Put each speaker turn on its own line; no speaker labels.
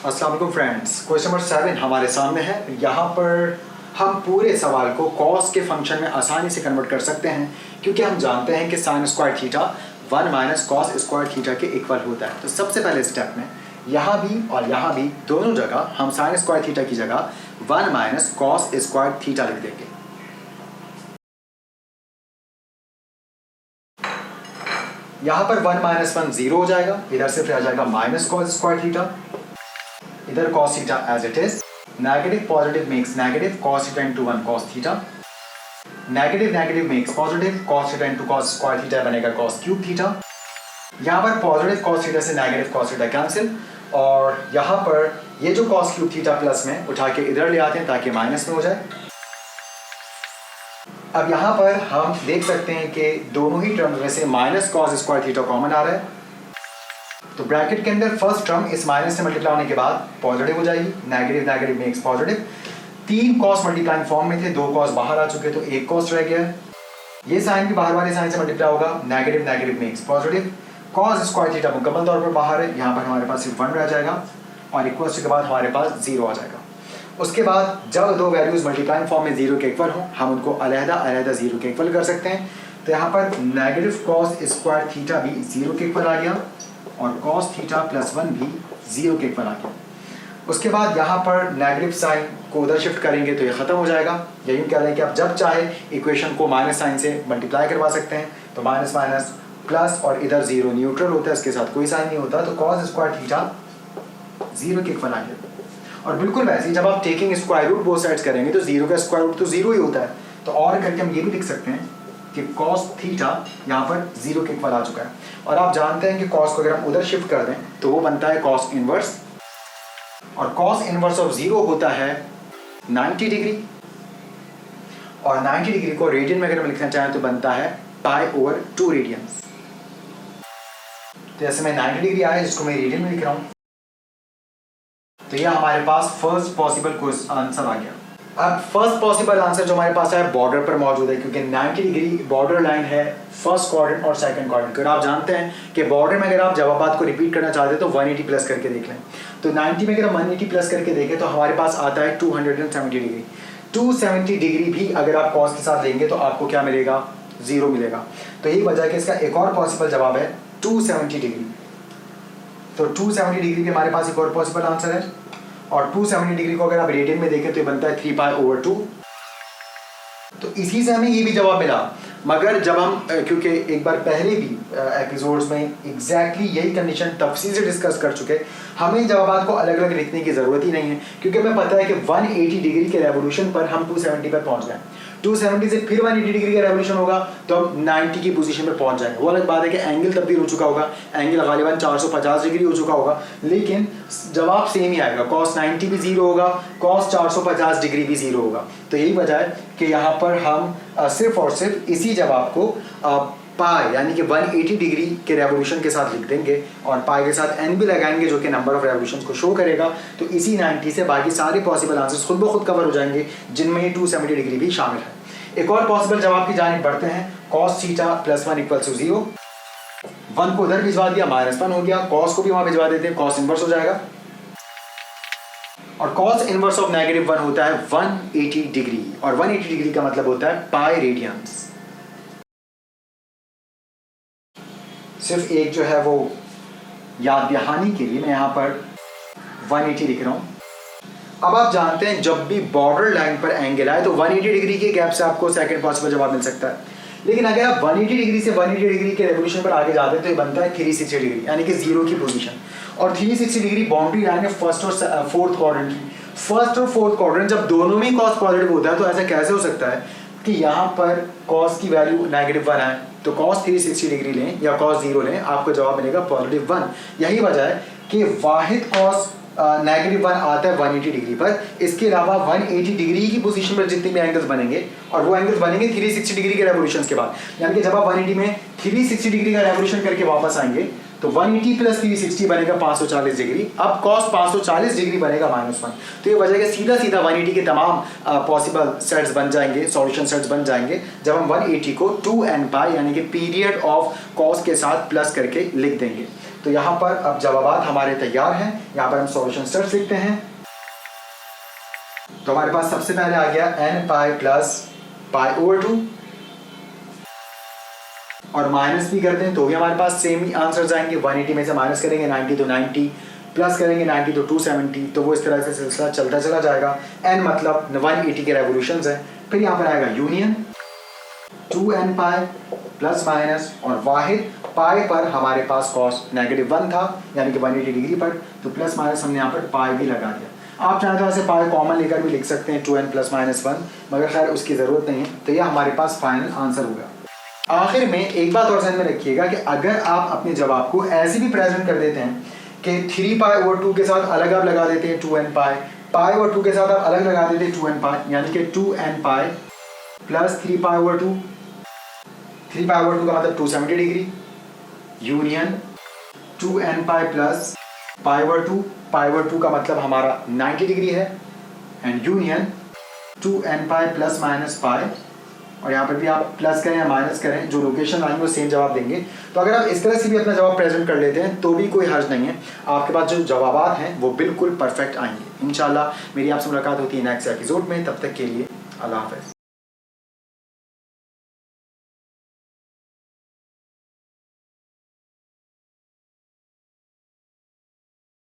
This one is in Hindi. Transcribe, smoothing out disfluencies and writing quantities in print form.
अस्सलाम वालेकुम फ्रेंड्स, क्वेश्चन नंबर 7 हमारे सामने है। यहाँ पर हम पूरे सवाल को कॉस के फंक्शन में आसानी से कन्वर्ट कर सकते हैं, क्योंकि हम जानते हैं कि sine square theta 1 minus cos square theta के इक्वल होता है। तो सबसे पहले स्टेप में यहाँ भी और यहाँ भी दोनों जगह हम साइन स्क्वायर थीटा की जगह 1 माइनस कॉस स्क्वायर थीटा लिख देंगे। यहाँ पर 1 माइनस 1 0 हो जाएगा, इधर से फिर आ जाएगा माइनस कॉस स्क्वायर थीटा, इधर cos theta as it is, negative positive makes negative, cos theta into 1 cos theta, negative negative makes positive, cos theta into cos square theta बनेगा cos cube theta। यहाँ पर पॉजिटिव cos theta से नेगेटिव cos theta कैंसिल, और यहाँ पर ये जो cos cube theta प्लस में उठा के इधर ले आते हैं ताकि माइनस में हो जाए। अब यहाँ पर हम देख सकते हैं कि दोनों ही टर्म्स में से minus cos square theta common आ रहा है, तो ब्रैकेट के अंदर फर्स्ट टर्म इस माइनस से मल्टीप्लाई होने के बाद पॉजिटिव हो जाएगी, negative negative makes positive. 3 cos multiplying form में थे, 2 कॉस बाहर आ चुके तो 1 कॉस रह गया। ये साइन भी बाहर वाले साइन से मल्टीप्लाई होगा, negative negative makes positive. Cos square theta मुकम्मल तौर पर बाहर है, यहाँ पर हमारे पास सिर्फ 1 रह जाएगा और इक्वल्स के बाद हमारे पास 0 आ जाएगा। उसके बाद जब दो वैल्यूज मल्टीप्लाइंग फॉर्म में 0 के इक्वल हो, हम उनको अलहदा अलहदा 0 के इक्वल कर सकते हैं। तो यहाँ पर नेगेटिव कॉस स्क्वायर थीटा भी 0 के इक्वल आ गया और cos थीटा प्लस 1 भी 0 के इक्वल आ गया। उसके बाद यहाँ पर नेगेटिव साइन को उधर शिफ्ट करेंगे तो ये ख़त्म हो जाएगा। यही कह रहे हैं कि आप जब चाहे इक्वेशन को माइनस साइन से मल्टीप्लाई करवा सकते हैं, तो माइनस माइनस प्लस और इधर 0 न्यूट्रल होता है, इसके साथ कोई साइन नहीं होता, तो cos स्क्वायर थीटा 0 के इक्वल आ गया। और बिल्कुल वैसे ही जब आप taking square root both sides करेंगे तो 0 का स्क्वायर रूट तो 0 ही होता है। तो और करके हम ये भी लिख सकते हैं कि cos थीटा यहाँ पर 0 के इक्वल आ चुका है। और आप जानते हैं कि cos को अगर हम उधर शिफ्ट कर दें तो वो बनता है cos इनवर्स, और cos इनवर्स ऑफ 0 होता है 90 डिग्री, और 90 डिग्री को रेडियन में अगर हम लिखना चाहें तो बनता है π/2 रेडियंस। तो जैसे मैं 90 डिग्री आया जिसको मैं रेडियन में लिख रहा हूँ, तो यह हमारे पास फर्स्ट पॉसिबल आंसर आ गया। अब फर्स्ट पॉसिबल आंसर जो हमारे पास है बॉर्डर पर मौजूद है, क्योंकि 90 डिग्री बॉर्डर लाइन है फर्स्ट क्वाड्रेंट और सेकंड क्वाड्रेंट। अगर आप जानते हैं कि बॉर्डर में अगर आप जवाबात को रिपीट करना चाहते हैं तो 180 प्लस करके देख लें। तो 90 में अगर हम 180 प्लस करके देखें तो हमारे पास आता है 270 डिग्री। 270 डिग्री भी अगर आप कॉस के साथ लेंगे तो आपको क्या मिलेगा? 0 मिलेगा। तो यही वजह है कि इसका एक और पॉसिबल जवाब है 270 डिग्री। तो 270 डिग्री भी हमारे पास एक और पॉसिबल आंसर है, और 270 डिग्री को अगर आप रेडियन में देखें तो ये बनता है 3π/2। तो इसी से हमें ये भी जवाब मिला। मगर जब हम क्योंकि एक बार पहले भी एपिसोड्स में एग्जैक्टली यही कंडीशन तफसील से डिस्कस कर चुके, हमें जवाबात को अलग अलग लिखने की ज़रूरत ही नहीं है, क्योंकि हमें पता है कि 180 डिग्री के रेवोल्यूशन पर हम 270 पर पहुंच गए। 270 से फिर 180 डिग्री का रेवोल्यूशन होगा तो हम 90 की पोजीशन पर पहुंच जाएंगे। वो अलग बात है कि एंगल तब्दील हो चुका होगा, एंगल गालिबन 450 डिग्री हो चुका होगा, लेकिन जवाब सेम ही आएगा। cos 90 भी 0 होगा, cos 450 डिग्री भी 0 होगा। तो यही वजह है कि यहाँ पर हम सिर्फ और सिर्फ इसी जवाब को पाई यानी कि 180 डिग्री के रेवोल्यूशन के साथ लिख देंगे, और पाई के साथ n भी लगाएंगे जो कि नंबर ऑफ रेवोल्यूशंस को शो करेगा। तो इसी 90 से बाकी सारे पॉसिबल आंसर्स खुद ब खुद कवर हो जाएंगे, जिनमें 270 डिग्री भी शामिल है। एक और पॉसिबल जवाब की जानिब बढ़ते हैं। cos theta plus 1 equal to 0। 1 को उधर भिजवा दिया, -1 हो गया। cos को भी वहां भिजवा देते हैं, cos इनवर्स हो जाएगा, और cos इनवर्स ऑफ -1 होता है 180 डिग्री, और 180 डिग्री का मतलब होता है पाई रेडियंस। सिर्फ एक जो है वो याद दहानी के लिए मैं यहाँ पर 180 लिख रहा हूँ। अब आप जानते हैं जब भी बॉर्डर लाइन पर एंगल आए तो 180 डिग्री के गैप से आपको सेकंड पॉसिबल जवाब मिल सकता है। लेकिन अगर आप 180 डिग्री से 180 डिग्री के रेवोल्यूशन पर आगे जाते हैं तो ये बनता है 360 डिग्री, यानी कि 0 की पोजीशन। और 360 डिग्री बाउंड्री लाइन है फर्स्ट और फोर्थ क्वाड्रेंट की। फर्स्ट और फोर्थ क्वाड्रेंट जब दोनों में cos पॉजिटिव होता है तो ऐसा कैसे हो सकता है कि यहाँ पर cos की वैल्यू -1 आए, तो cos 360 डिग्री लें या cos 0 लें, आपको जवाब मिलेगा +1। यही वजह है कि वाहिद cos -1 आता है 180 डिग्री पर। इसके अलावा 180 डिग्री की पोजीशन पर जितने भी एंगल्स बनेंगे, और वो एंगल्स बनेंगे 360 डिग्री के रेवोल्यूशंस के बाद, यानी कि जब आप 180 में 360 डिग्री का रेवोल्यूशन करके वापस आएंगे तो 180 प्लस 360 बनेगा 540 डिग्री। अब cos 540 डिग्री बनेगा -1। तो ये वजह है कि सीधा सीधा 180 के तमाम पॉसिबल सेट्स बन जाएंगे, सॉल्यूशन सेट्स बन जाएंगे जब हम 180 को 2n पाई यानी कि पीरियड ऑफ cos के साथ प्लस करके लिख देंगे। तो यहाँ पर अब जवाबात हमारे तैयार हैं। यहाँ पर हम सॉल्यूशन स्टेप्स लिखते हैं। तो हमारे पास सबसे पहले आ गया n पाई प्लस पाई/2 और माइनस भी करते हैं तो भी हमारे पास सेम ही आंसर आएंगे। 180 में से माइनस करेंगे 90 तो 90, प्लस करेंगे 90 तो 270, तो वो इस तरह से सिलसिला चलता चला जाएगा। n मतलब 180 के रेवोल्यूशंस है। फिर यहाँ पर आएगा union 2n pi plus minus और वाहिद पाई पर हमारे पास कॉस -1 था यानी कि 180 डिग्री पर, तो प्लस माइनस हमने यहाँ पर पाई भी लगा दिया। आप चाहें तो ऐसे पाई कॉमन लेकर भी लिख सकते हैं 2n प्लस -1, मगर खैर उसकी ज़रूरत नहीं है। तो ये हमारे पास फाइनल आंसर होगा। आखिर में एक बात और ध्यान में रखिएगा कि अगर आप अपने जवाब को ऐसे भी प्रेजेंट कर देते हैं कि 3π/2 के साथ अलग आप लगा देते हैं 2n पाई, π/2 के साथ आप अलग लगा देते हैं 2n पाई, यानी कि 2n पाई प्लस 3π/2, 3π/2 का मतलब 270 degree, union 2n pi plus π/2, π/2 का मतलब हमारा 90 डिग्री है, and union 2n pi plus minus pi, और यहाँ पर भी आप प्लस करें या माइनस करें, जो लोकेशन आएंगे वो सेम जवाब देंगे। तो अगर आप इस तरह से भी अपना जवाब प्रेजेंट कर लेते हैं तो भी कोई हर्ज नहीं है, आपके पास जो जवाबात हैं वो बिल्कुल परफेक्ट आएंगे। इंशाल्लाह मेरी आपसे मुलाकात होती है नेक्स्ट एपिसोड में, तब तक के लिए अल्लाह हाफ़िज़।